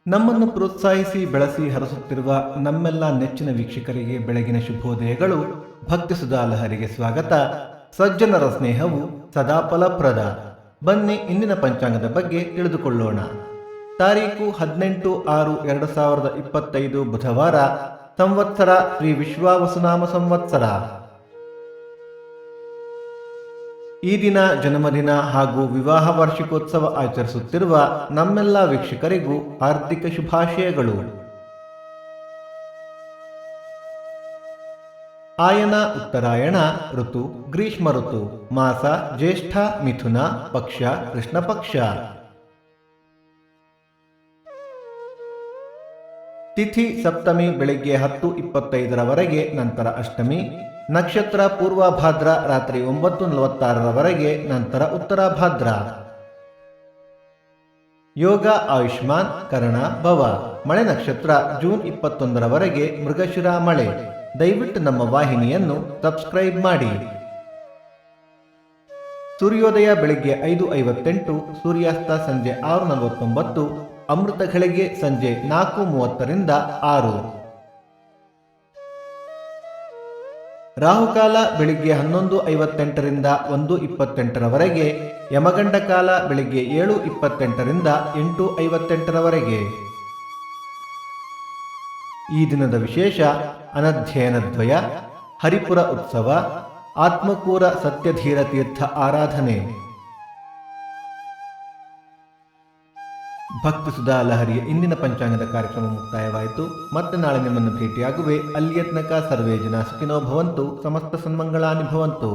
ನಮ್ಮನ್ನು ಪ್ರೋತ್ಸಾಹಿಸಿ ಬೆಳೆಸಿ ಹರಸುತ್ತಿರುವ ನಮ್ಮೆಲ್ಲ ನೆಚ್ಚಿನ ವೀಕ್ಷಕರಿಗೆ ಬೆಳಗಿನ ಶುಭೋದಯಗಳು. ಭಕ್ತಿ ಸುಧಾ ಲಹರಿಗೆ ಸ್ವಾಗತ. ಸಜ್ಜನರ ಸ್ನೇಹವು ಸದಾ ಫಲಪ್ರದ. ಬನ್ನಿ ಇಂದಿನ ಪಂಚಾಂಗದ ಬಗ್ಗೆ ತಿಳಿದುಕೊಳ್ಳೋಣ. ತಾರೀಕು 18/6/2025 ಬುಧವಾರ. ಸಂವತ್ಸರ ಶ್ರೀ ವಿಶ್ವಾವಸುನಾಮ ಸಂವತ್ಸರ. ಈ ದಿನ ಜನ್ಮದಿನ ಹಾಗೂ ವಿವಾಹ ವಾರ್ಷಿಕೋತ್ಸವ ಆಚರಿಸುತ್ತಿರುವ ನಮ್ಮೆಲ್ಲ ವೀಕ್ಷಕರಿಗೂ ಹಾರ್ದಿಕ ಶುಭಾಶಯಗಳು. ಆಯನ ಉತ್ತರಾಯಣ ಋತು ಗ್ರೀಷ್ಮ ಋತು. ಮಾಸ ಜ್ಯೇಷ್ಠ ಮಿಥುನ. ಪಕ್ಷ ಕೃಷ್ಣ ಪಕ್ಷ. ತಿಥಿ ಸಪ್ತಮಿ ಬೆಳಿಗ್ಗೆ 10:25 ನಂತರ ಅಷ್ಟಮಿ. ನಕ್ಷತ್ರ ಪೂರ್ವಭಾದ್ರ ರಾತ್ರಿ 9:46 ನಂತರ ಉತ್ತರಾಭಾದ್ರ. ಯೋಗ ಆಯುಷ್ಮಾನ್ ಕರ್ಣ ಭವ. ಮಳೆ ನಕ್ಷತ್ರ ಜೂನ್ 21 ಮೃಗಶಿರ ಮಳೆ. ದಯವಿಟ್ಟು ನಮ್ಮ ವಾಹಿನಿಯನ್ನು ಸಬ್ಸ್ಕ್ರೈಬ್ ಮಾಡಿ. ಸೂರ್ಯೋದಯ ಬೆಳಿಗ್ಗೆ 5:58, ಸೂರ್ಯಾಸ್ತ ಸಂಜೆ 6:49, ಅಮೃತ ಘಳಿಗೆ ಸಂಜೆ 4:30 6. ರಾಹುಕಾಲ ಬೆಳಿಗ್ಗೆ 11:58 1:28, ಯಮಗಂಡ ಕಾಲ ಬೆಳಿಗ್ಗೆ 7:28 8:58. ಈ ದಿನದ ವಿಶೇಷ: ಅನಧ್ಯಯನದ್ವಯ, ಹರಿಪುರ ಉತ್ಸವ, ಆತ್ಮಕೂರ ಸತ್ಯಧೀರ ತೀರ್ಥ ಆರಾಧನೆ. ಭಕ್ತಿ ಸುಧಾ ಲಹರಿಯ ಇಂದಿನ ಪಂಚಾಂಗದ ಕಾರ್ಯಕ್ರಮ ಮುಕ್ತಾಯವಾಯಿತು. ಮತ್ತೆ ನಾಳೆ ನಿಮ್ಮನ್ನು ಭೇಟಿಯಾಗುವೆ. ಅಲ್ಲಿಯ ತನಕ ಸರ್ವೇ ಜನ ಸುಖಿನೋ ಭವಂತು. ಸಮಸ್ತ ಸನ್ಮಂಗಳಾನಿ ಭವಂತು.